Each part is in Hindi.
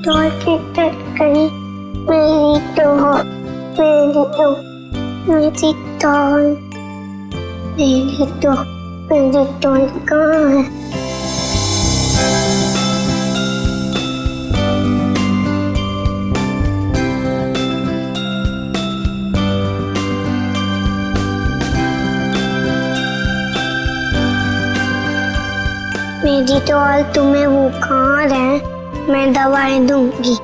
डॉल टूट गई। मेरी डॉल, मेरी डॉल, मेरी डॉल, मेरी डॉल, मेरी डॉल कहाँ है? मेरी डॉल, तुम्हें बुखार है, मैं दवाई दूंगी।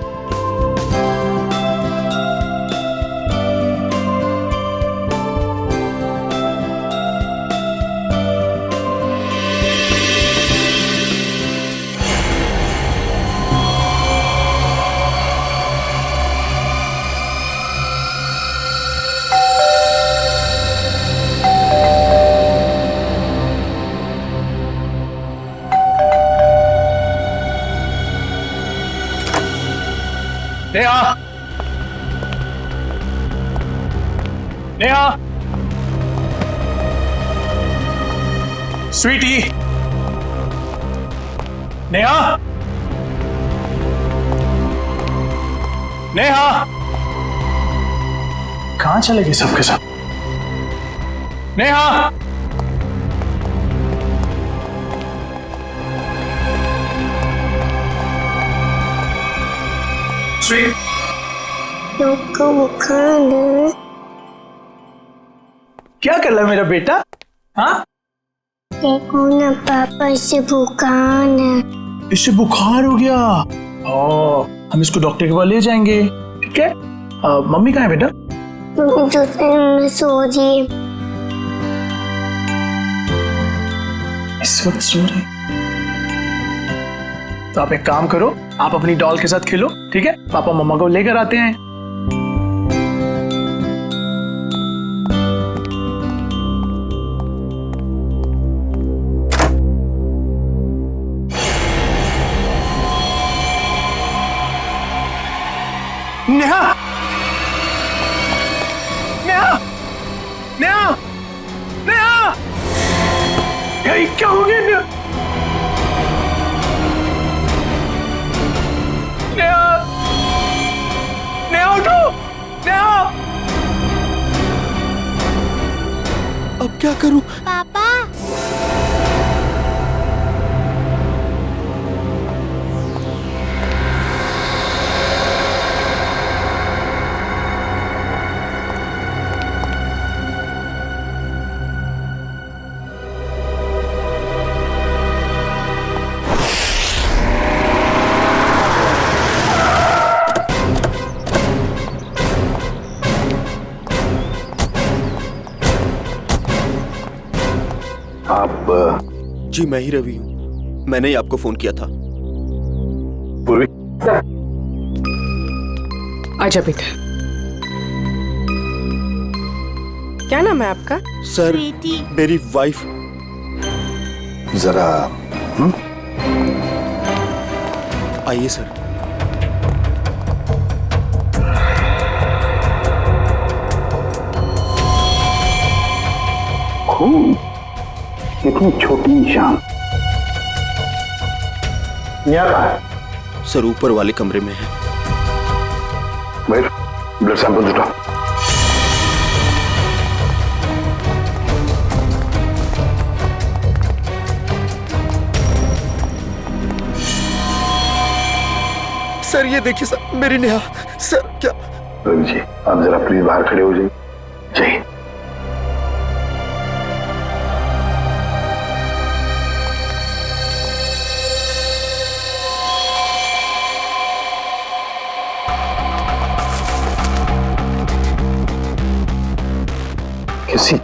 नेहा, नेहा, स्वीटी, नेहा, नेहा, कहां चले गए सबके सब? नेहा, लोगों बुखार है। क्या कर रहा है मेरा बेटा? हाँ, देखो ना पापा, इसे बुखार है। इससे बुखार हो गया। ओ, हम इसको डॉक्टर के पास ले जाएंगे, ठीक है? मम्मी कहाँ है बेटा? में सो रही है। इस वक्त सो रही? तो आप एक काम करो, आप अपनी डॉल के साथ खेलो, ठीक है? पापा मम्मा को लेकर आते हैं। नेहा, नेहा, नेहा, नेहा, ये क्या हो गया नेहा? नेहा, नेहा उठो, नेहा। अब क्या करूं? पापा, आप? जी मैं ही रवि हूँ, मैंने ही आपको फोन किया था। पूर्वी, आजा बेटा। क्या नाम है आपका? सर, मेरी वाइफ। जरा आइए सर। खून, इतनी छोटी निशान। यहाँ कहाँ है? सर ऊपर वाले कमरे में है। मयूर, ब्लड सैंपल उठा। सर ये देखिए सर, मेरी नेहा। सर क्या? रवि जी, आप जरा प्लीज बाहर खड़े हो जाइए। चाहिए। किसी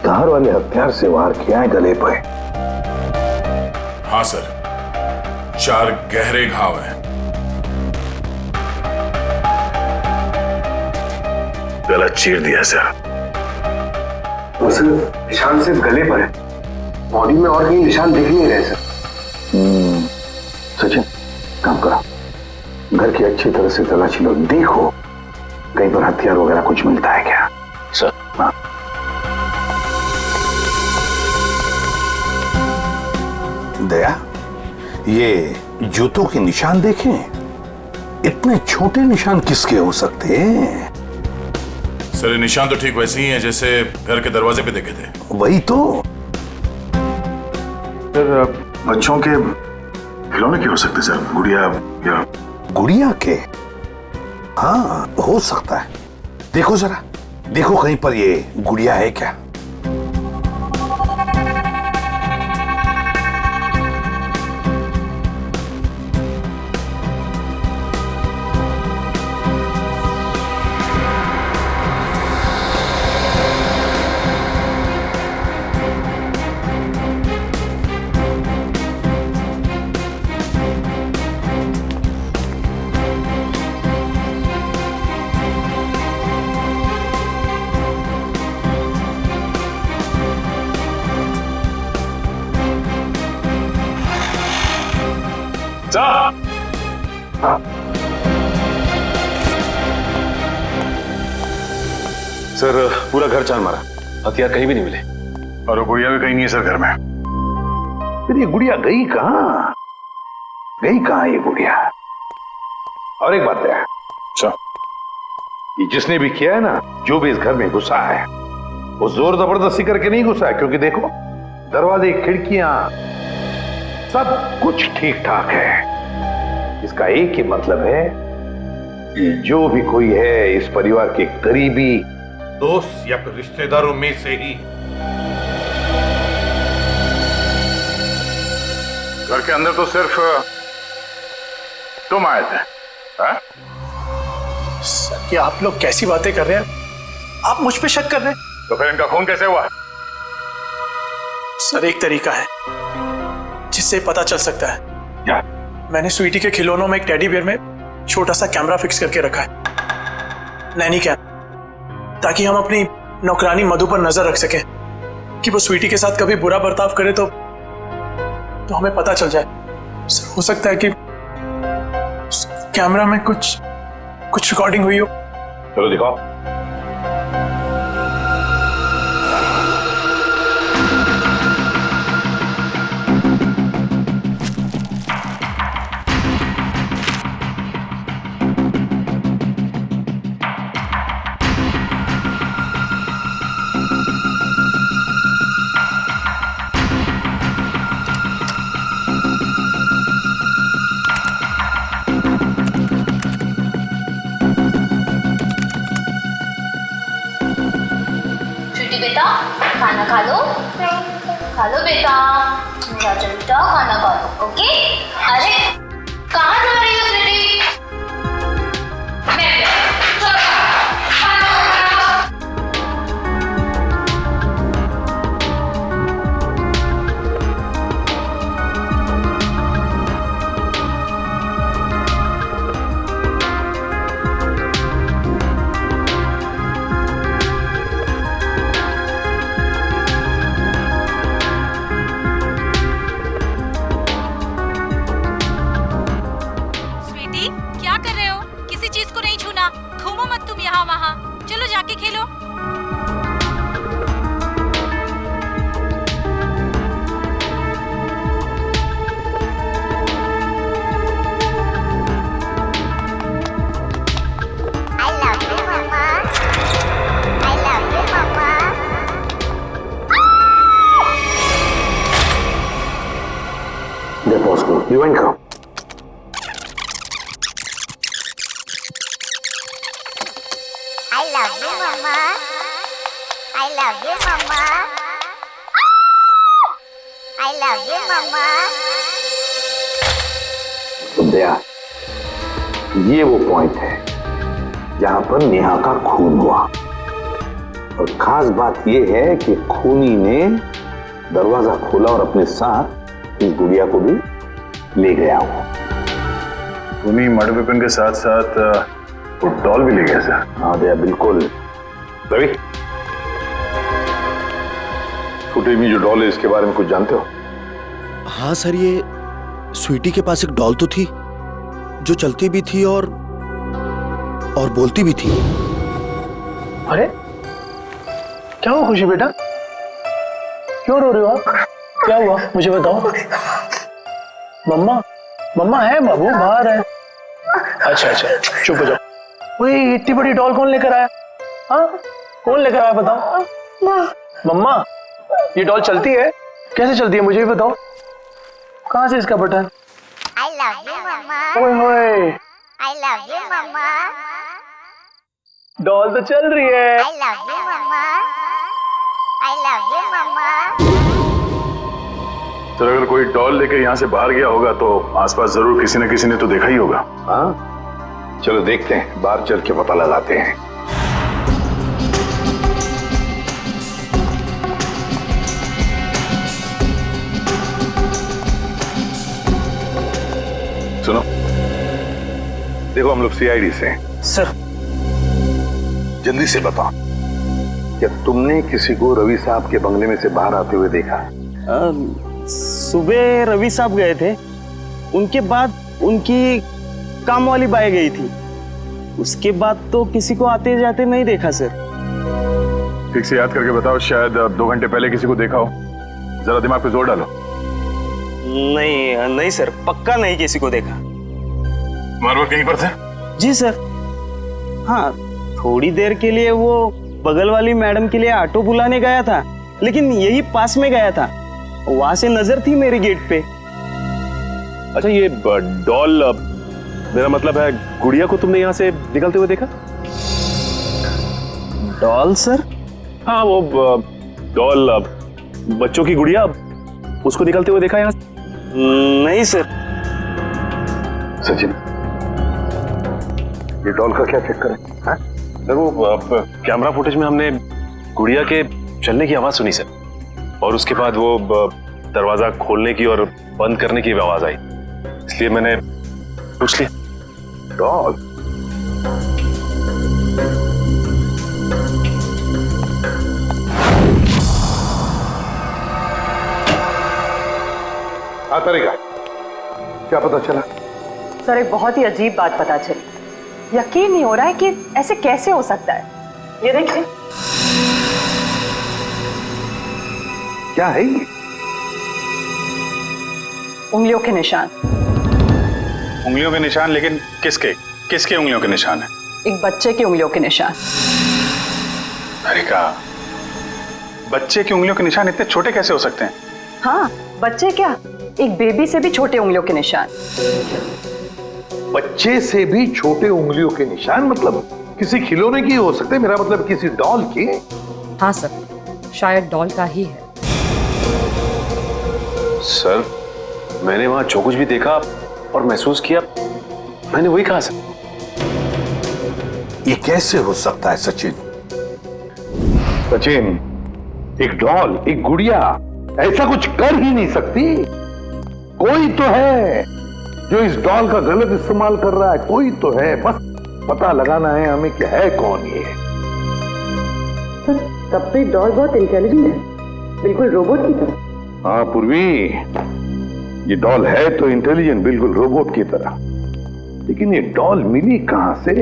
धार वाले हथियार से वार किया है गले पे। हाँ सर, 4 गहरे घाव हैं। गला चीर दिया सर। सर निशान सिर्फ गले पर है, बॉडी में और कहीं निशान दिख नहीं रहे सर। सचिन, काम करो, घर की अच्छी तरह से तलाशी लो, देखो कहीं पर हथियार वगैरह कुछ मिलता है क्या? सर। हाँ। दया, ये जूतों के निशान देखें, इतने छोटे निशान किसके हो सकते हैं? सर ये निशान तो ठीक वैसे ही है जैसे घर के दरवाजे पे देखे थे। वही तो। सर बच्चों के खिलौने के हो सकते सर, गुड़िया या गुड़िया के? हाँ हो सकता है। देखो जरा, देखो कहीं पर ये गुड़िया है क्या? सर पूरा घर छान मारा, हथियार कहीं भी नहीं मिले। और वो गुड़िया भी कहीं नहीं है सर घर में। फिर ये गुड़िया गई कहाँ? गई कहाँ ये गुड़िया? और एक बात है, अच्छा ये जिसने भी किया है ना, जो भी इस घर में घुसा है, वो जोर जबरदस्ती करके नहीं घुसा है, क्योंकि देखो दरवाजे, खिड़कियां, सब कुछ ठीक ठाक है। इसका एक ही मतलब है कि जो भी कोई है इस परिवार के करीबी दोस्त या फिर रिश्तेदारों में से ही। घर के अंदर तो सिर्फ तुम आए थे। हाँ? सर ये आप लोग कैसी बातें कर रहे हैं? आप मुझ पे शक कर रहे हैं? तो फिर इनका खून कैसे हुआ? सर एक तरीका है जिससे पता चल सकता है। क्या? मैंने स्वीटी के खिलौनों में एक टेडी बियर में छोटा सा कैमरा फिक्स करके रखा है, नैनी कैम, ताकि हम अपनी नौकरानी मधु पर नजर रख सकें कि वो स्वीटी के साथ कभी बुरा बर्ताव करे तो हमें पता चल जाए। सर हो सकता है कि कैमरा में कुछ रिकॉर्डिंग हुई हो। चलो दिखाओ। बेटा खाना खा लो बेटा, राजा बेटा खाना खा लो। ओके? अरे कहाँ जा रही हो स्वीटी? चलो खाना खाओ। चलो जाके खेलो। I love you, Mama. I love you, Mama. देखो उसको, रिवाइंड करो। I love you, Mama. I love you, Mama. I love you, Mama. तो दया, ये वो पॉइंट है जहां पर नेहा का खून हुआ, और खास बात ये है कि खूनी ने दरवाजा खोला और अपने साथ इस गुड़िया को भी ले गया। वो खूनी मर्डर वेपन के साथ साथ वो डॉल भी ले गया सर। हाँ दया, बिल्कुल। रवि, फुटेज में जो डॉल है इसके बारे में कुछ जानते हो? हाँ सर, ये स्वीटी के पास एक डॉल तो थी जो चलती भी थी और बोलती भी थी। अरे क्या हुआ खुशी बेटा, क्यों रो रहे हो आप? क्या हुआ मुझे बताओ। मम्मा है बाबू, बाहर है, अच्छा अच्छा, चुप हो जाओ। वही इतनी बड़ी डॉल कौन लेकर आया? हाँ, कौन लेकर आया बताओ? मम्मा, ये डॉल चलती है? कैसे चलती है मुझे भी बताओ। कहाँ से इसका button? I love you, Mama. ओए होए, I love you, Mama. Doll तो चल रही है। I love you, Mama. I love you, Mama. Sir अगर कोई डॉल लेके यहाँ से बाहर गया होगा तो आसपास जरूर किसी न किसी ने तो देखा ही होगा। हाँ, चलो देखते हैं, बाहर चल के पता लगाते हैं। सुनो, देखो हम लोग सीआईडी से हैं। सर, जल्दी से बताओ, क्या तुमने किसी को रवि साहब के बंगले में से बाहर आते हुए देखा? सुबह रवि साहब गए थे, उनके बाद उनकी काम वाली बाई गई थी, उसके बाद तो किसी को आते जाते नहीं देखा सर। ठीक से याद करके बताओ, शायद 2 घंटे पहले किसी को देखा हो। जरा दिमाग पे जोर डालो। नहीं नहीं सर, पक्का नहीं किसी को देखा। तुम्हारे वक्त कहीं पर थे? जी सर, हाँ थोड़ी देर के लिए वो बगल वाली मैडम के लिए ऑटो बुलाने गया था, लेकिन यही पास में गया था, वहां से नजर थी मेरे गेट पे। अच्छा, ये डॉल, मेरा मतलब है गुड़िया को तुमने यहाँ से निकलते हुए देखा? Doll sir? हाँ, वो डॉल, बच्चों की गुड़िया, उसको निकलते हुए देखा यहाँ से? नहीं सर। सचिन, ये डॉल का क्या चक्कर है? हाँ? सर वो कैमरा फुटेज में हमने गुड़िया के चलने की आवाज सुनी सर, और उसके बाद वो दरवाजा खोलने की और बंद करने की आवाज आई, इसलिए मैंने पूछ लिया। डॉल? आता रहेगा, क्या पता चला? सर एक बहुत ही अजीब बात पता चली, यकीन नहीं हो रहा है कि ऐसे कैसे हो सकता है। ये देखिए। क्या है ये? उंगलियों के निशान। उंगलियों के निशान? लेकिन किसके किसके उंगलियों के निशान है? एक बच्चे की उंगलियों के निशान। अरे का बच्चे की उंगलियों के निशान इतने छोटे कैसे हो सकते हैं? हाँ, बच्चे क्या, एक बेबी से भी छोटे उंगलियों के निशान। बच्चे से भी छोटे उंगलियों के निशान? मतलब किसी खिलौने की हो सकते हैं, मेरा मतलब किसी डॉल की? हाँ सर, शायद डॉल का ही है। सर, मैंने वहां जो कुछ भी देखा और महसूस किया, मैंने वही कहा सर। ये कैसे हो सकता है सचिन? सचिन, एक डॉल, एक गुड़िया ऐसा कुछ कर ही नहीं सकती। कोई तो है जो इस डॉल का गलत इस्तेमाल कर रहा है, कोई तो है, बस पता लगाना है हमें कि है कौन ये। तब तो डॉल बहुत इंटेलिजेंट है, बिल्कुल रोबोट की तरह। हाँ पूर्वी, ये डॉल है तो इंटेलिजेंट, बिल्कुल रोबोट की तरह, लेकिन ये डॉल मिली कहां से?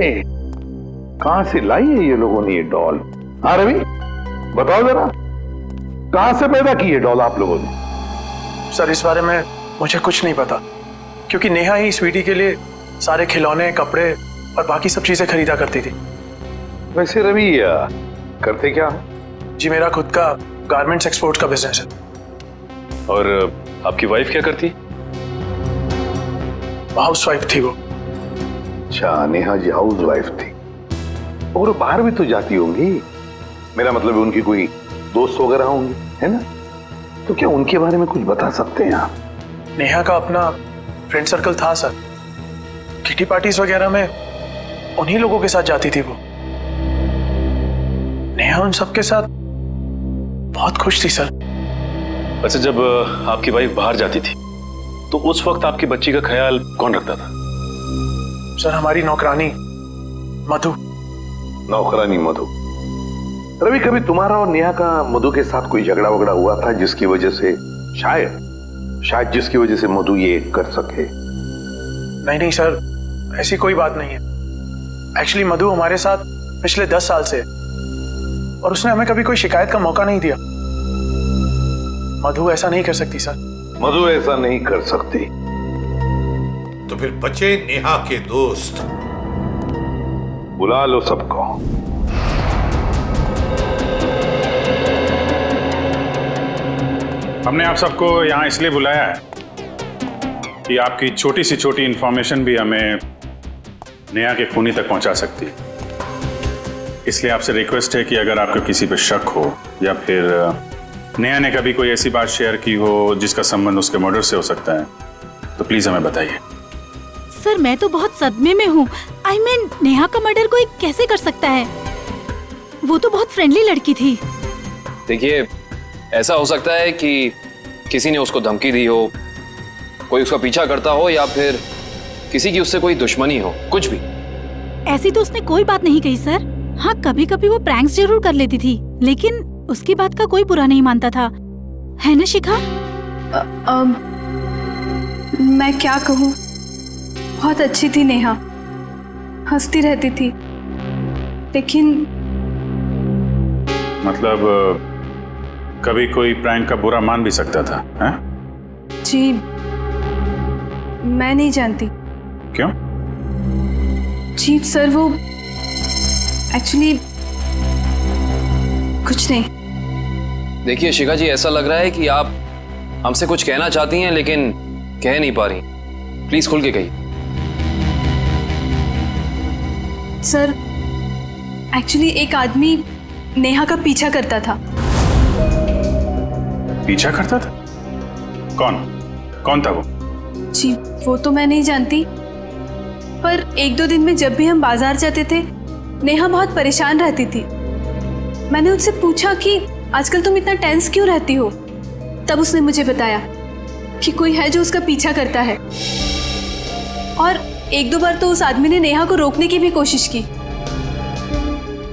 कहां से लाई है ये लोगों ने ये डॉल? हाँ रवि, बताओ जरा, कहां से पैदा की है डॉल आप लोगों ने? सर इस बारे में मुझे कुछ नहीं पता, क्योंकि नेहा ही स्वीटी के लिए सारे खिलौने, कपड़े और बाकी सब चीजें खरीदा करती थी। वैसे रवि करते क्या? जी मेरा खुद का गारमेंट्स एक्सपोर्ट का बिजनेस है। और आपकी वाइफ क्या करती? हाउस वाइफ थी वो। अच्छा, नेहा जी हाउस वाइफ थी, और बाहर भी तो जाती होंगी, मेरा मतलब उनकी कोई दोस्त वगैरह होंगी, है ना? तो क्या उनके बारे में कुछ बता सकते हैं आप? नेहा का अपना फ्रेंड सर्कल था सर, किटी पार्टीज वगैरह में उन्हीं लोगों के साथ जाती थी वो। नेहा उन सबके साथ बहुत खुश थी सर। अच्छा, जब आपकी वाइफ बाहर जाती थी तो उस वक्त आपकी बच्ची का ख्याल कौन रखता था? सर हमारी नौकरानी मधु। नौकरानी मधु? रवि, कभी तुम्हारा और नेहा का मधु के साथ कोई झगड़ा वगड़ा हुआ था जिसकी वजह से शायद जिसकी वजह से मधु ये कर सके? नहीं सर, ऐसी कोई बात नहीं है। एक्चुअली मधु हमारे साथ पिछले 10 साल से, और उसने हमें कभी कोई शिकायत का मौका नहीं दिया। मधु ऐसा नहीं कर सकती सर। मधु ऐसा नहीं कर सकती? तो फिर बचे नेहा के दोस्त। बुला लो सबको। हमने आप सबको यहाँ इसलिए बुलाया है कि आपकी छोटी से छोटी इंफॉर्मेशन भी हमें नेहा के खूनी तक पहुंचा सकती है। इसलिए आपसे रिक्वेस्ट है कि अगर आपको किसी पे शक हो या फिर नेहा ने कभी कोई ऐसी बात शेयर की हो जिसका संबंध उसके मर्डर से हो सकता है, तो प्लीज हमें बताइए। सर मैं तो बहुत सदमे में हूँ। आई मीन नेहा का मर्डर कोई कैसे कर सकता है? वो तो बहुत फ्रेंडली लड़की थी। देखिए, ऐसा हो सकता है कि किसी ने उसको धमकी दी हो, कोई उसका पीछा करता हो, या फिर किसी की उससे कोई दुश्मनी हो, कुछ भी। ऐसी तो उसने कोई बात नहीं कही सर। हाँ, कभी कभी वो प्रैंक्स जरूर कर लेती थी, लेकिन उसकी बात का कोई बुरा नहीं मानता था, है ना शिखा? मैं क्या कहूँ, बहुत अच्छी थी नेहा, हंसती रहती थी, लेकिन मतलब कभी कोई प्रैंक का बुरा मान भी सकता था, हैं? जी मैं नहीं जानती। क्यों? जी सर, वो एक्चुअली कुछ नहीं। देखिए शिखा जी, ऐसा लग रहा है कि आप हमसे कुछ कहना चाहती हैं लेकिन कह नहीं पा रही। प्लीज खुल के कहिए। सर एक्चुअली एक आदमी नेहा का पीछा करता था। पीछा करता था? कौन था वो? जी वो तो मैं नहीं जानती, पर एक दो दिन में जब भी हम बाजार जाते थे नेहा बहुत परेशान रहती थी। मैंने उससे पूछा कि आजकल तुम इतना टेंस क्यों रहती हो? तब उसने मुझे बताया कि कोई है जो उसका पीछा करता है, और एक दो बार तो उस आदमी ने नेहा को रोकने की भी कोशिश की।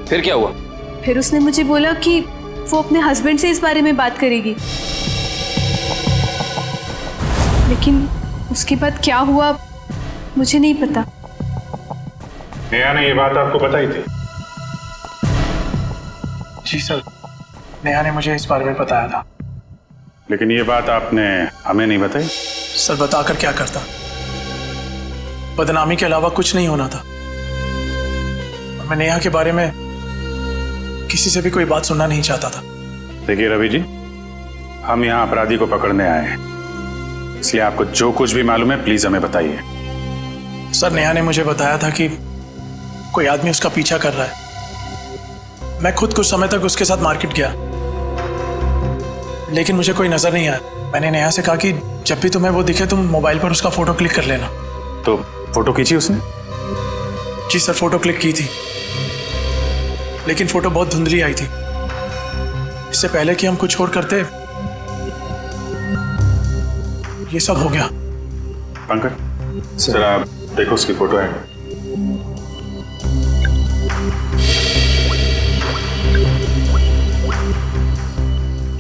फिर क्या हुआ? फिर उसने मुझे बोला कि वो अपने हस्बैंड से इस बारे में बात करेगी, लेकिन उसके बाद क्या हुआ मुझे नहीं पता। नेहा ने ये बात आपको बताई थी? जी सर, नेहा ने मुझे इस बारे में बताया था। लेकिन ये बात आपने हमें नहीं बताई? सर बताकर क्या करता, बदनामी के अलावा कुछ नहीं होना था। और मैं नेहा के बारे में किसी से भी कोई बात सुनना नहीं चाहता था। देखिए रवि जी, हम यहाँ अपराधी को पकड़ने आए हैं, इसलिए आपको जो कुछ भी मालूम है प्लीज हमें बताइए। सर नेहा ने मुझे बताया था कि कोई आदमी उसका पीछा कर रहा है। मैं खुद कुछ समय तक उसके साथ मार्केट गया, लेकिन मुझे कोई नजर नहीं आया। मैंने नेहा से कहा कि जब भी तुम्हें वो दिखे तुम मोबाइल पर उसका फोटो क्लिक कर लेना। तो फोटो खींची उसने? जी सर, फोटो क्लिक की थी, लेकिन फोटो बहुत धुंधली आई थी। इससे पहले कि हम कुछ और करते ये सब हो गया। पंकज सर, आप देखो उसकी फोटो है।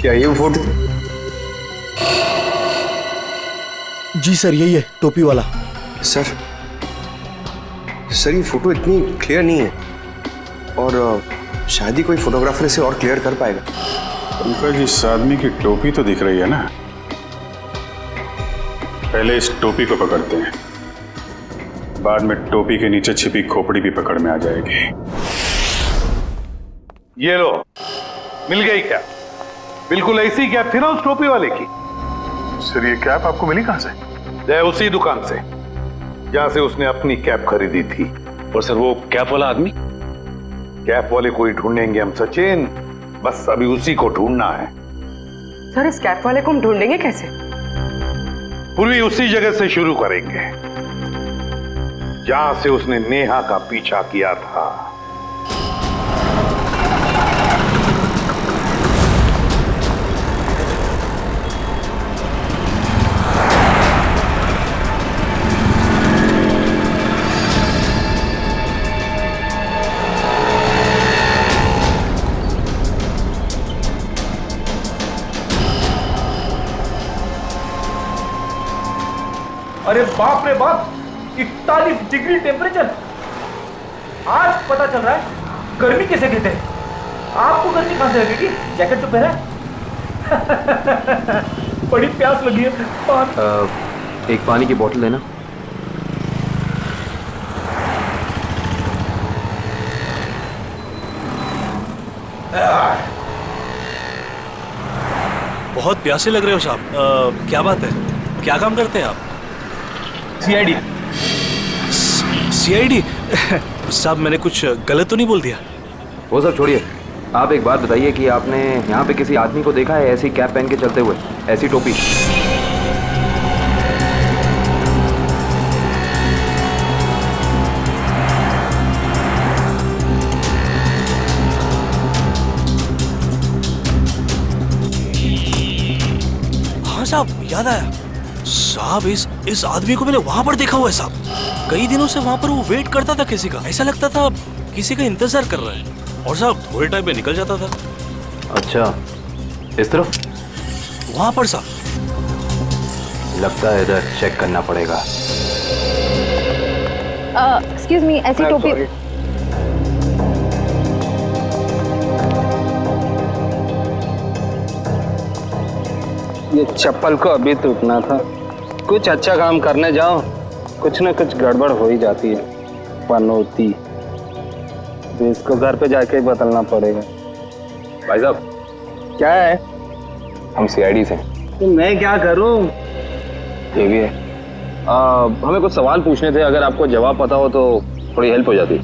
क्या ये वो फोटो थी? जी सर, यही है, टोपी वाला। सर ये फोटो इतनी क्लियर नहीं है, और शायद ही कोई फोटोग्राफर इसे और क्लियर कर पाएगा। पंकज, इस आदमी की टोपी तो दिख रही है ना? पहले इस टोपी को पकड़ते हैं, बाद में टोपी के नीचे छिपी खोपड़ी भी पकड़ में आ जाएगी। ये लो, मिल गई कैप। बिल्कुल ऐसी कैप थी ना उस टोपी वाले की। सर ये कैप आपको मिली कहां से? उसी दुकान से जहां से उसने अपनी कैप खरीदी थी। और सर वो कैप वाला आदमी? कैप वाले को ही ढूंढेंगे हम सचिन, बस अभी उसी को ढूंढना है। सर इस कैप वाले को हम ढूंढेंगे कैसे? पूरी उसी जगह से शुरू करेंगे जहां से उसने नेहा का पीछा किया था। अरे बाप रे बाप, 41 डिग्री टेम्परेचर। आज पता चल रहा है गर्मी कैसे कहते हैं। आपको गर्मी कहां से लगेगी? जैकेट तो पहना है। बड़ी प्यास लगी है। एक पानी की बोतल देना। बहुत प्यासे लग रहे हो साहब। क्या बात है, क्या काम करते हैं आप? सीआईडी। सीआईडी? साहब मैंने कुछ गलत तो नहीं बोल दिया? वो सब छोड़िए, आप एक बात बताइए कि आपने यहाँ पे किसी आदमी को देखा है ऐसी कैप पहन के चलते हुए, ऐसी टोपी? हाँ साहब, याद आया साहब, इस आदमी को मैंने वहां पर देखा हुआ है साहब। कई दिनों से वहां पर वो वेट करता था किसी का, ऐसा लगता था किसी का इंतजार कर रहा है, और साहब थोड़े टाइम में निकल जाता था। अच्छा, इस तरफ? वहां पर साहब। लगता है इधर चेक करना पड़ेगा। एक्सक्यूज मी, ऐसी टोपी। ये चप्पल को अभी टूटना था। कुछ अच्छा काम करने जाओ, कुछ ना कुछ गड़बड़ हो ही जाती है। पनौती, तो इसको घर पे जाके ही बदलना पड़ेगा। भाई साहब, क्या है? हम सीआईडी से। तो मैं क्या करूं? ये भी है। हमें कुछ सवाल पूछने थे, अगर आपको जवाब पता हो तो थोड़ी हेल्प हो जाती।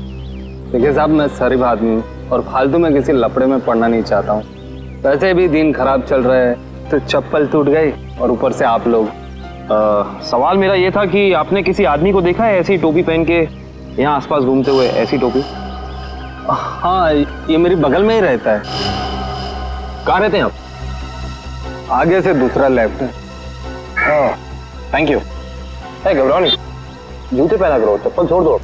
देखिए साहब, मैं शरीफ आदमी हूँ और फालतू में किसी लफड़े में पड़ना नहीं चाहता हूँ। वैसे भी दिन खराब चल रहा है, तो चप्पल टूट गई और ऊपर से आप लोग। सवाल मेरा ये था कि आपने किसी आदमी को देखा है ऐसी टोपी पहन के यहाँ आसपास घूमते हुए, ऐसी टोपी? हाँ, ये मेरी बगल में ही रहता है। कहाँ रहते हैं आप? आगे से दूसरा लेफ्ट है। Thank you. घबराओ नहीं, जूते पहना करो, चप्पल छोड़ दो।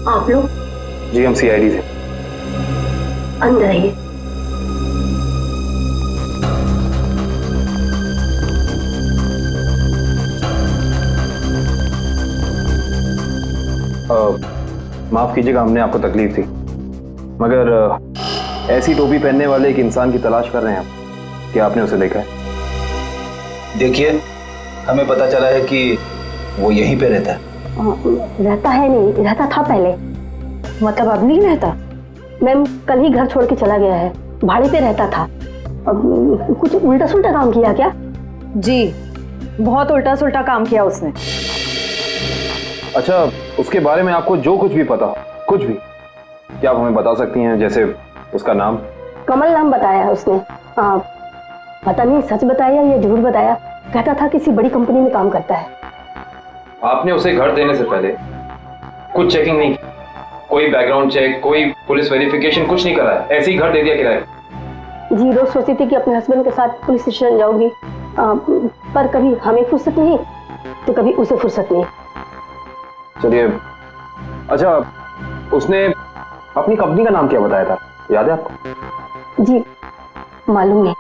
आप लोग? जी, हम सीआईडी से। अंदर आइए। माफ कीजिएगा, हमने आपको तकलीफ दी, मगर ऐसी टोपी पहनने वाले एक इंसान की तलाश कर रहे हैं आप। क्या आपने उसे देखा है? देखिए, हमें पता चला है कि वो यहीं पे रहता है। रहता है नहीं, रहता था पहले। मतलब अब नहीं रहता? मैम, कल ही घर छोड़ के चला गया है, भाड़े पे रहता था। अब कुछ उल्टा सुल्टा काम किया क्या? जी, बहुत उल्टा सुल्टा काम किया उसने। अच्छा, उसके बारे में आपको जो कुछ भी पता हो, कुछ भी, क्या आप हमें बता सकती हैं? जैसे उसका नाम? कमल नाम बताया है उसने। पता नहीं सच बताया या झूठ बताया। कहता था किसी बड़ी कंपनी में काम करता है। आपने उसे घर देने से पहले कुछ चेकिंग नहीं की? कोई बैकग्राउंड चेक, कोई पुलिस वेरिफिकेशन, कुछ नहीं करा है? ऐसे ही घर दे दिया किराए? जी, रोज सोचती थी कि अपने हस्बैंड के साथ पुलिस स्टेशन जाऊंगी, पर कभी हमें फुर्सत नहीं तो कभी उसे फुर्सत नहीं। चलिए, अच्छा, उसने अपनी कंपनी का नाम क्या बताया था, याद है आपको? जी, मालूम है।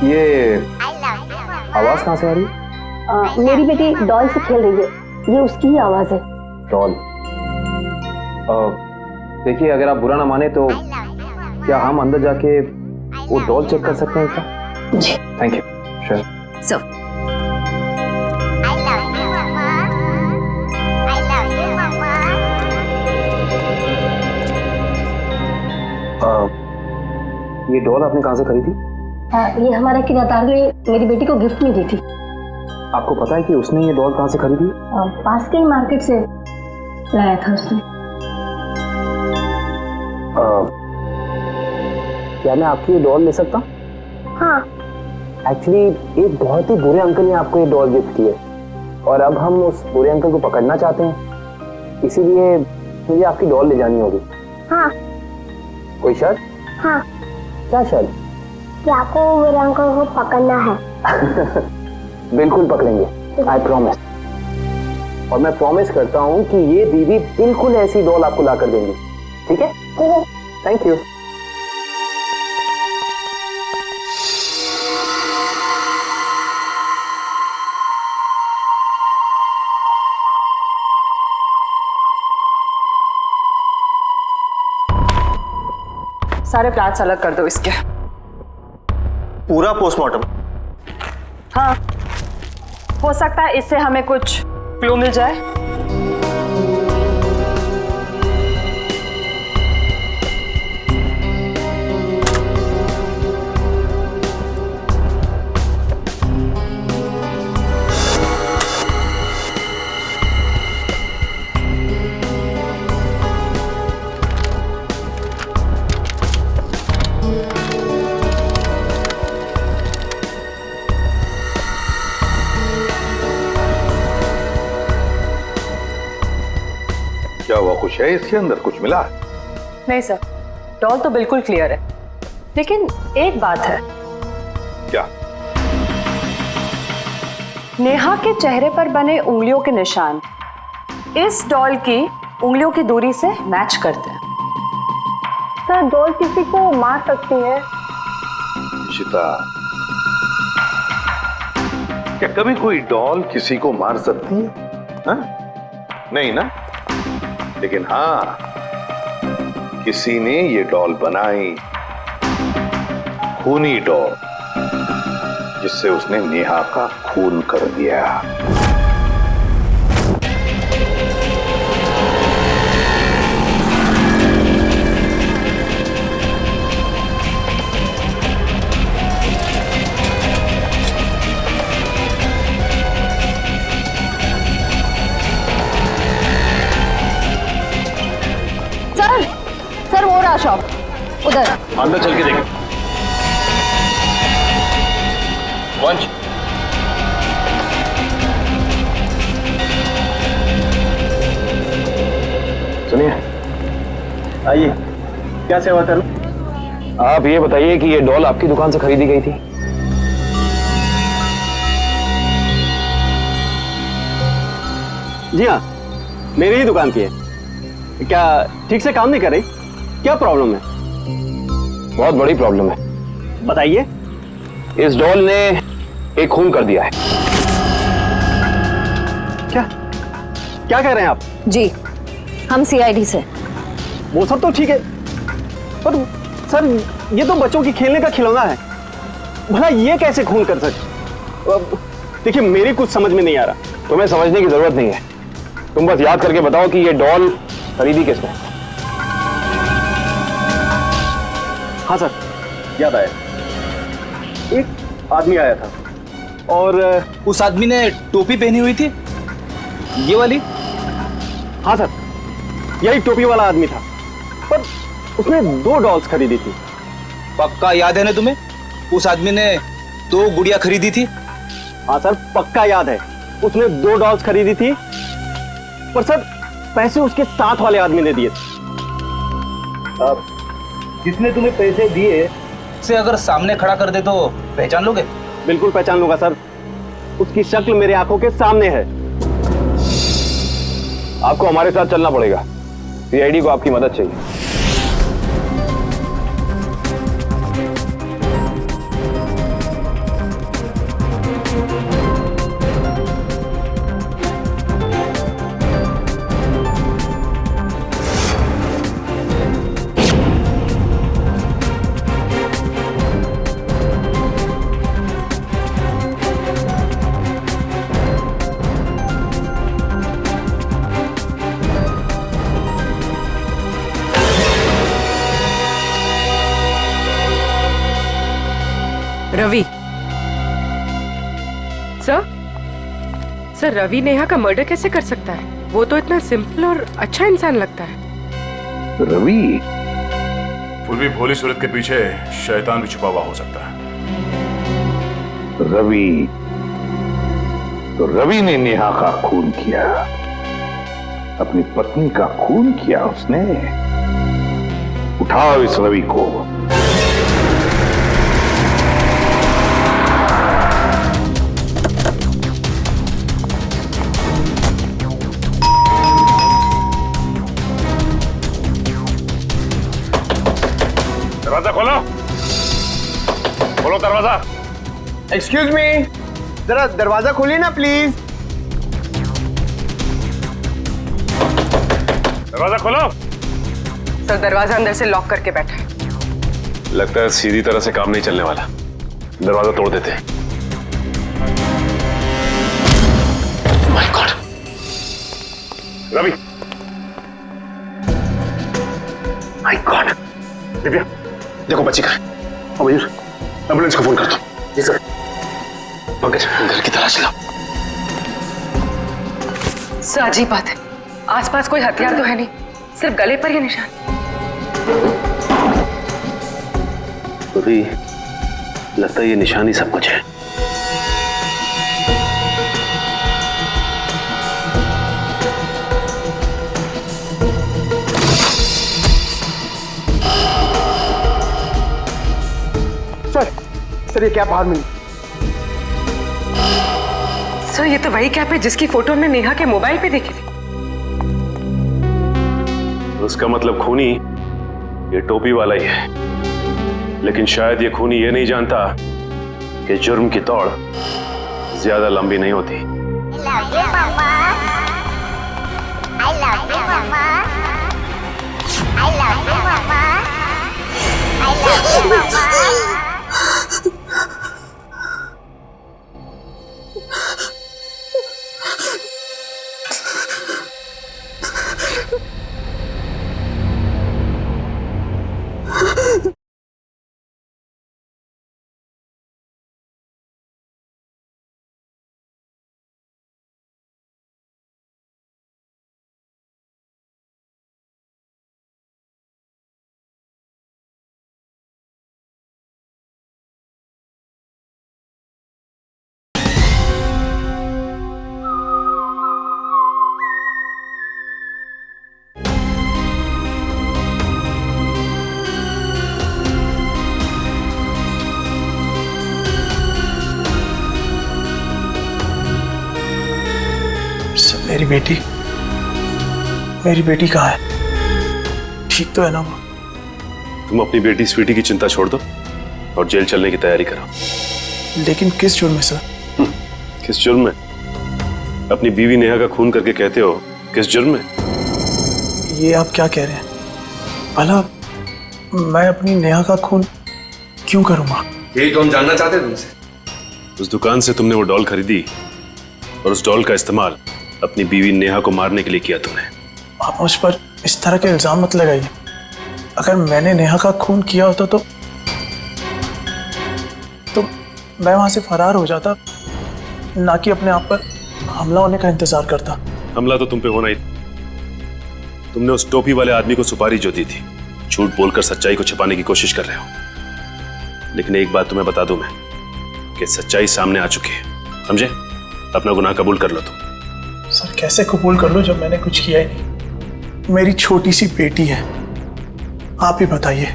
ये आवाज कहाँ से आ रही है? मेरी बेटी डॉल से खेल रही है, ये उसकी ही आवाज है। डॉल? देखिए, अगर आप बुरा ना माने तो क्या हम अंदर जाके वो डॉल चेक कर सकते हैं क्या? जी। Thank you. श्योर। सर, ये डॉल आपने कहाँ से खरीदी? ये हमारा किराएदार ने मेरी बेटी को गिफ्ट में दी थी। आपको पता है कि उसने ये डॉल कहाँ से खरीदी? पास के ही मार्केट से लाया था उसने। क्या मैं आपकी ये डॉल ले सकता हूँ? हाँ। एक्चुअली एक बहुत ही बुरे अंकल ने आपको ये डॉल गिफ्ट की है और अब हम उस बुरे अंकल को पकड़ना चाहते हैं, इसीलिए मुझे आपकी डॉल ले जानी होगी। हाँ। कोई शर्त? हाँ। क्या शर्त? कि आपको मेरे अंकल को पकड़ना है। बिल्कुल पकड़ेंगे, आई प्रॉमिस। और मैं प्रॉमिस करता हूँ कि ये दीदी बिल्कुल ऐसी डॉल आपको ला कर देंगी, ठीक है? Thank you. सारे प्लाट्स अलग कर दो इसके। पूरा पोस्टमार्टम? हाँ, हो सकता है इससे हमें कुछ क्लू मिल जाए। क्या हुआ, कुछ है इसके अंदर, कुछ मिला? नहीं सर, डॉल तो बिल्कुल क्लियर है, लेकिन एक बात है। क्या? नेहा के चेहरे पर बने उंगलियों के निशान इस डॉल की उंगलियों की दूरी से मैच करते हैं। सर, डॉल किसी को मार सकती है? इशिता, क्या कभी कोई डॉल किसी को मार सकती है? हा? नहीं ना? लेकिन हाँ, किसी ने ये डॉल बनाई, खूनी डॉल, जिससे उसने नेहा का खून कर दिया। सर वो रहा शॉप उधर। अंदर चल के देखें। वंश, सुनिए, आइए, क्या सेवा करूं? आप ये बताइए कि ये डॉल आपकी दुकान से खरीदी गई थी? जी हाँ, मेरी ही दुकान की है। क्या ठीक से काम नहीं कर रही? क्या प्रॉब्लम है? बहुत बड़ी प्रॉब्लम है। बताइए। इस डॉल ने एक खून कर दिया है। क्या कह रहे हैं आप? जी, हम सीआईडी से। वो सब तो ठीक है, पर सर ये तो बच्चों की खेलने का खिलौना है, भला ये कैसे खून कर सकते? देखिए, मेरी कुछ समझ में नहीं आ रहा। तुम्हें समझने की जरूरत नहीं है, तुम बस याद करके बताओ कि ये डॉल खरीदी किसने? हाँ सर, याद आया। एक आदमी आया था और उस आदमी ने टोपी पहनी हुई थी, ये वाली? हाँ सर, यही टोपी वाला आदमी था, पर उसने 2 डॉल्स खरीदी थी। पक्का याद है ना तुम्हें? उस आदमी ने 2 गुड़िया खरीदी थी? हाँ सर, पक्का याद है, उसने 2 डॉल्स खरीदी थी, पर सर पैसे उसके साथ वाले आदमी ने दिए। जिसने तुम्हें पैसे दिए से अगर सामने खड़ा कर दे तो पहचान लोगे? बिल्कुल पहचान लूंगा सर, उसकी शक्ल मेरे आंखों के सामने है। आपको हमारे साथ चलना पड़ेगा, सीआईडी को आपकी मदद चाहिए। रवि सर, रवि नेहा का मर्डर कैसे कर सकता है? वो तो इतना सिंपल और अच्छा इंसान लगता है। रवि? पूर्वी भोली सूरत के पीछे शैतान भी छुपा हुआ हो सकता है। रवि? तो रवि ने नेहा का खून किया, अपनी पत्नी का खून किया उसने। उठाओ इस रवि को। खोलो, खोलो दरवाजा। एक्सक्यूज मी, जरा दरवाजा खोलिए ना प्लीज। दरवाजा खोलो। सर दरवाजा अंदर से लॉक करके बैठा है। लगता है सीधी तरह से काम नहीं चलने वाला, दरवाजा तोड़ देते हैं। My god, Ravi, my god, Divya देखो बच्ची कहाँ है। अब मयूर एम्बुलेंस को फोन कर दो। जी सर। पंकज घर की तलाश लो। सर अजीब बात है, आसपास कोई हथियार तो है नहीं, सिर्फ गले पर ही निशान। रवि, लगता है ये निशान ही सब कुछ है। सर ये कैप बाहर मिली। सर ये तो वही कैप है जिसकी फोटो हमने नेहा के मोबाइल पे देखी थी। उसका मतलब खूनी ये टोपी वाला ही है, लेकिन शायद ये खूनी ये नहीं जानता कि जुर्म की दौड़ ज्यादा लंबी नहीं होती। love you, Mama. I love you, Mama. I love you, Mama. I love you, Mama. मेरी बेटी कहाँ है? ठीक तो है ना वो? तुम अपनी बेटी स्वीटी की चिंता छोड़ दो और जेल चलने की तैयारी करो। लेकिन किस जुर्म में सर? किस जुर्म में? अपनी बीवी नेहा का खून करके कहते हो किस जुर्म में? ये आप क्या कह रहे हैं? भला मैं अपनी नेहा का खून क्यों करूंगा? यही तो हम जानना चाहते थे तुमसे। उस दुकान से तुमने वो डॉल खरीदी और उस डॉल का इस्तेमाल अपनी बीवी नेहा को मारने के लिए किया तुमने। आप मुझ पर इस तरह के इल्जाम मत लगाइए। अगर मैंने नेहा का खून किया होता तो मैं वहां से फरार हो जाता, ना कि अपने आप पर हमला होने का इंतजार करता। हमला तो तुम पे होना ही था। तुमने उस टोपी वाले आदमी को सुपारी जो दी थी, झूठ बोलकर सच्चाई को छिपाने की कोशिश कर रहे हो। लेकिन एक बात तुम्हें बता दूं मैं कि सच्चाई सामने आ चुकी है, समझे? अपना गुनाह कबूल कर लो तुम। सर कैसे कबूल कर लो जब मैंने कुछ किया ही नहीं? मेरी छोटी सी बेटी है, आप ही बताइए।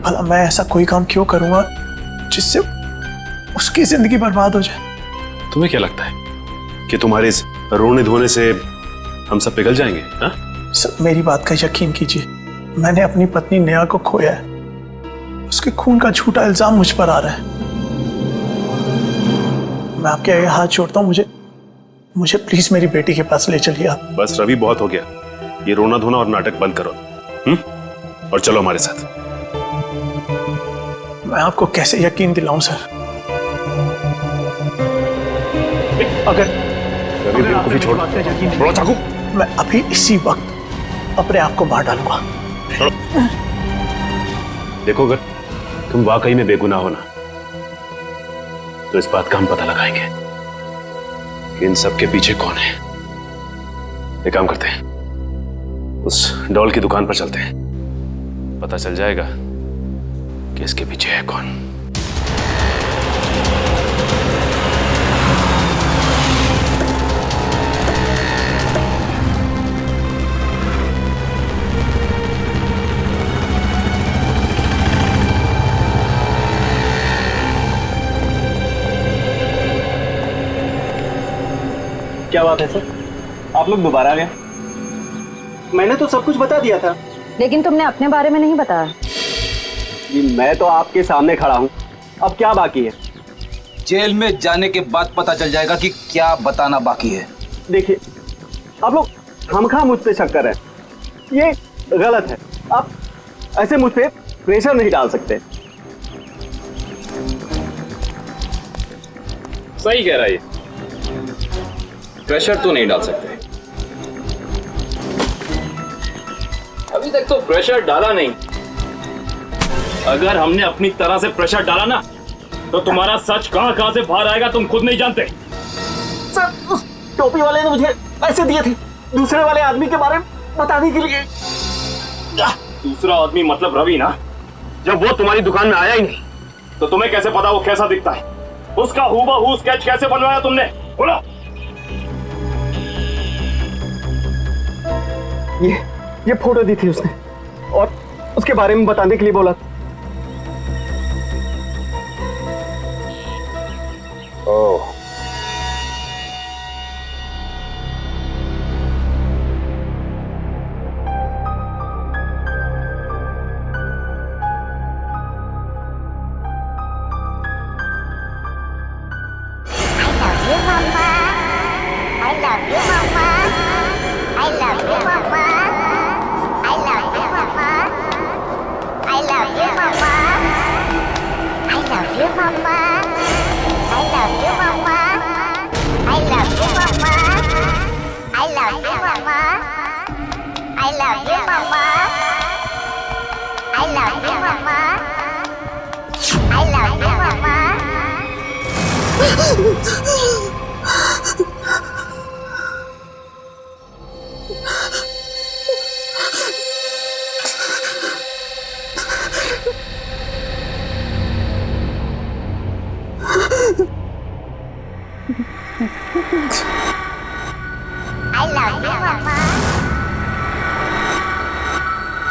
भला मैं ऐसा कोई काम क्यों करूंगा जिससे उसकी जिंदगी बर्बाद हो जाए? तुम्हें क्या लगता है कि तुम्हारे इस रोने धोने से हम सब पिघल जाएंगे? हाँ? सर मेरी बात का यकीन कीजिए, मैंने अपनी पत्नी नेहा को खोया है। उसके खून का झूठा इल्जाम मुझ पर आ रहा है। मैं आपके आगे हाथ जोड़ता हूँ, मुझे प्लीज मेरी बेटी के पास ले चलिए आप। बस रवि, बहुत हो गया। ये रोना धोना और नाटक बंद करो और चलो हमारे साथ। मैं आपको कैसे यकीन दिलाऊं सर? अगर भी छोड़ थोड़ा चाकू, मैं अभी इसी वक्त अपने आप को मार डालूंगा। देखो, अगर तुम वाकई में बेगुनाह हो ना, तो इस बात का हम पता लगाएंगे कि इन सब के पीछे कौन है। एक काम करते हैं, उस डॉल की दुकान पर चलते हैं, पता चल जाएगा कि इसके पीछे है कौन। क्या बात है सर, आप लोग दोबारा आ गए? मैंने तो सब कुछ बता दिया था। लेकिन तुमने अपने बारे में नहीं बताया। मैं तो आपके सामने खड़ा हूँ, अब क्या बाकी है? जेल में जाने के बाद पता चल जाएगा कि क्या बताना बाकी है। देखिए, आप लोग खामखा मुझ पे शक कर रहे हैं, ये गलत है। आप ऐसे मुझ पे प्रेशर नहीं डाल सकते। सही कह रहा है, प्रेशर तो नहीं डाल सकते। अभी तक तो प्रेशर डाला नहीं। अगर हमने अपनी तरह से प्रेशर डाला ना, तो तुम्हारा सच कहां कहां से बाहर आएगा तुम खुद नहीं जानते। सर, उस टोपी वाले ने मुझे पैसे दिए थे दूसरे वाले आदमी के बारे में बताने के लिए। दूसरा आदमी मतलब रवि ना? जब वो तुम्हारी दुकान में आया ही नहीं, तो तुम्हें कैसे पता वो कैसा दिखता है? उसका हूबहू स्केच कैसे बनवाया तुमने? बोलो। ये फोटो दी थी उसने और उसके बारे में बताने के लिए बोला। ओह,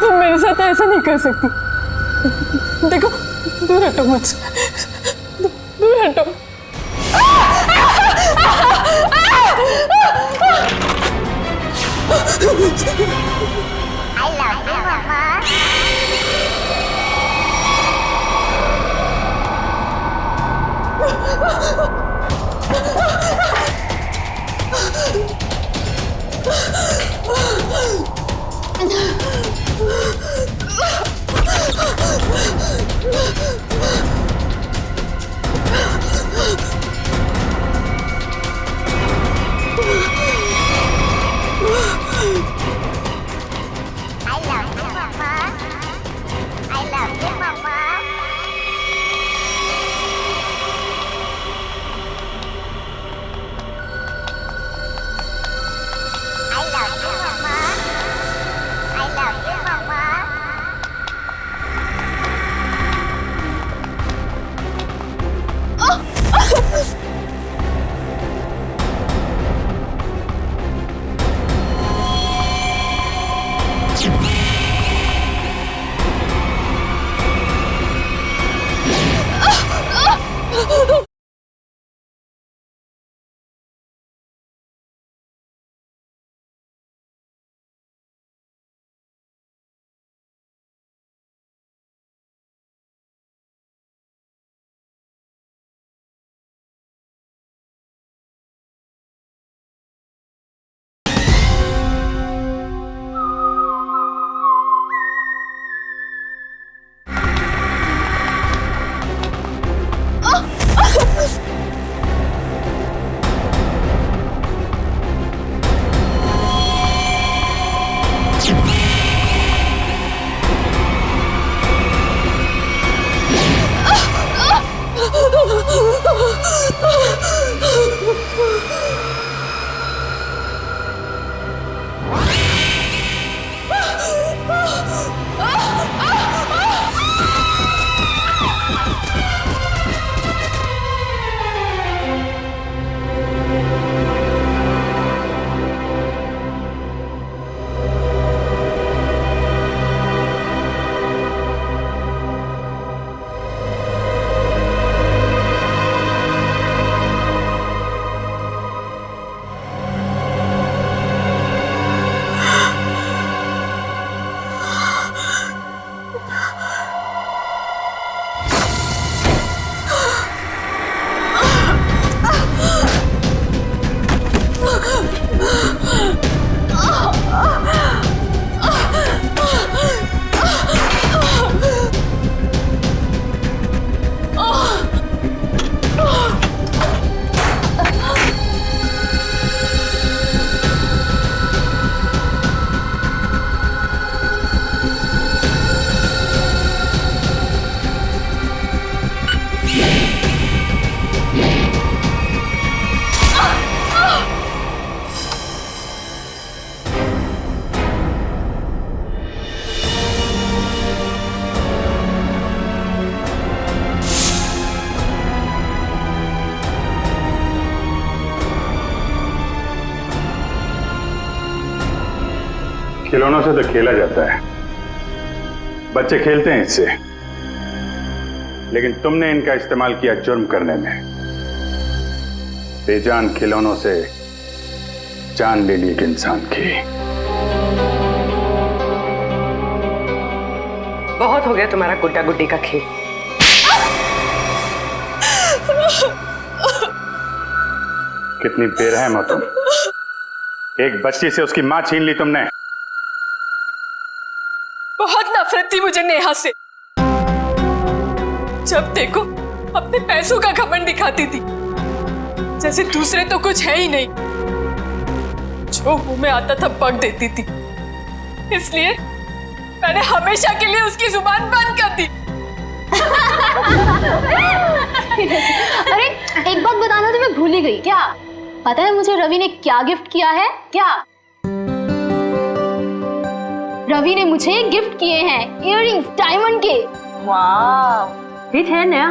तुम मेरे साथ ऐसा नहीं कर सकती। देखो, दूर हटो मुझसे, दूर हटो। खिलौनों से तो खेला जाता है, बच्चे खेलते हैं इससे, लेकिन तुमने इनका इस्तेमाल किया जुर्म करने में। बेजान खिलौनों से जान ले ली एक इंसान की। बहुत हो गया तुम्हारा गुड्डा गुड्डी का खेल। कितनी बेरहम हो तुम। एक बच्ची से उसकी मां छीन ली तुमने। बहुत नफरत थी मुझे नेहा से। जब देखो अपने पैसों का घमंड दिखाती थी, जैसे दूसरे तो कुछ है ही नहीं। जो मुंह में आता था बक देती थी, इसलिए मैंने हमेशा के लिए उसकी जुबान बंद कर दी। अरे एक बात बताना तो मैं भूल ही गई। क्या पता है मुझे रवि ने क्या गिफ्ट किया है? क्या रवि ने मुझे गिफ्ट किए हैं इयररिंग्स डायमंड के। वाह, ठीक है नया।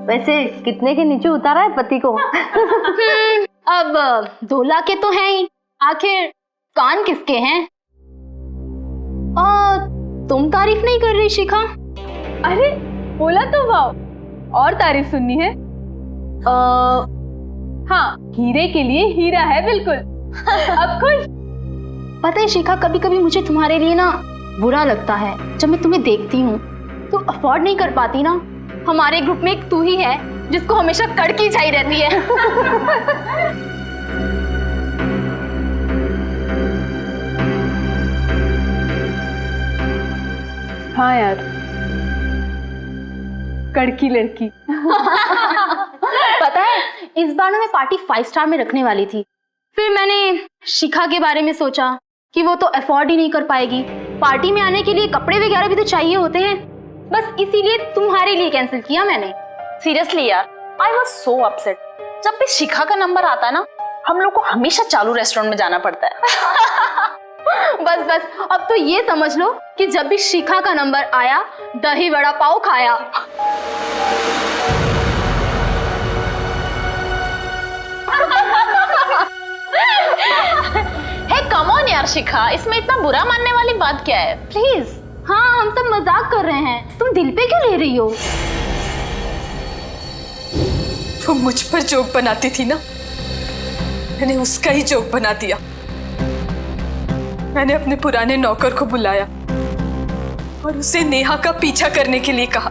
वैसे कितने के नीचे उतारा है पति को? अब 2 लाख के तो हैं ही, आखिर कान किसके हैं? तुम तारीफ नहीं कर रही शिखा? अरे बोला तो वाह, और तारीफ सुननी है? हाँ, हीरे के लिए हीरा है बिल्कुल। अब खुश? पता है शिखा, कभी कभी मुझे तुम्हारे लिए ना बुरा लगता है। जब मैं तुम्हें देखती हूँ, तुम अफोर्ड नहीं कर पाती ना। हमारे ग्रुप में एक तू ही है जिसको हमेशा कड़की चाहिए रहती है। हाँ यार, कड़की लड़की। पता है इस बार ना मैं पार्टी 5 स्टार में रखने वाली थी। फिर मैंने शिखा के बारे में सोचा कि वो तो अफोर्ड ही नहीं कर पाएगी। पार्टी में आने के लिए कपड़े वगैरह भी तो चाहिए होते हैं। बस इसीलिए तुम्हारे लिए कैंसिल किया मैंने। सीरियसली यार, आई वॉज सो अपसेट। जब भी शिखा का नंबर आता है ना, हम लोग को हमेशा चालू रेस्टोरेंट में जाना पड़ता है। बस बस, अब तो ये समझ लो कि जब भी शिखा का नंबर आया, दही वड़ा पाव खाया। हे कम ऑन यार शिखा, इसमें इतना बुरा मानने वाली बात क्या है? प्लीज। हाँ, हम सब मजाक कर रहे हैं, तुम दिल पे क्यों ले रही हो? वो मुझ पर जोक बनाती थी ना, मैंने उसका ही जोक बना दिया। मैंने अपने पुराने नौकर को बुलाया और उसे नेहा का पीछा करने के लिए कहा।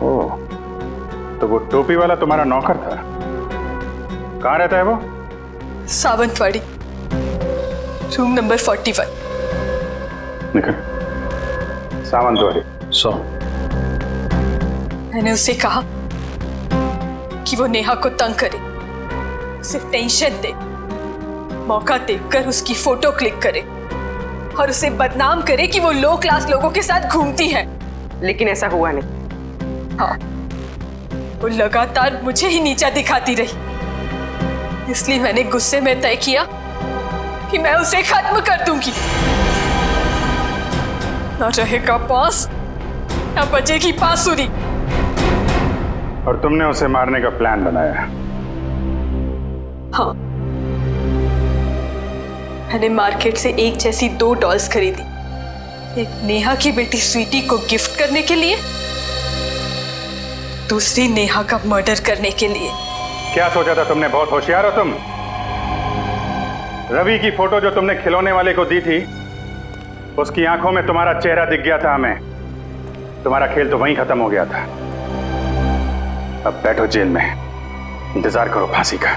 ओह, तो वो टोपी वाला तुम्हारा नौकर था? कहाँ रहता है वो? Sawantwadi, room number 41। निकल। सावंतवाड़ी 100। मैंने उसे कहा कि वो नेहा को तंग करे, उसे टेंशन दे, मौका देखकर उसकी फोटो क्लिक करे और उसे बदनाम करे कि वो लो क्लास लोगों के साथ घूमती है। लेकिन ऐसा हुआ नहीं। हाँ, वो लगातार मुझे ही नीचा दिखाती रही। इसलिए मैंने गुस्से में तय किया कि मैं उसे खत्म कर दूंगी। न रहेगा बांस, न बजेगी बांसुरी। और तुमने उसे मारने का प्लान बनाया? हाँ, मैंने मार्केट से एक जैसी 2 डॉल्स खरीदी, एक नेहा की बेटी स्वीटी को गिफ्ट करने के लिए, दूसरी नेहा का मर्डर करने के लिए। क्या सोचा था तुमने? बहुत होशियार हो तुम। रवि की फोटो जो तुमने खिलौने वाले को दी थी, उसकी आंखों में तुम्हारा चेहरा दिख गया था हमें। तुम्हारा खेल तो वहीं खत्म हो गया था। अब बैठो जेल में, इंतजार करो फांसी का।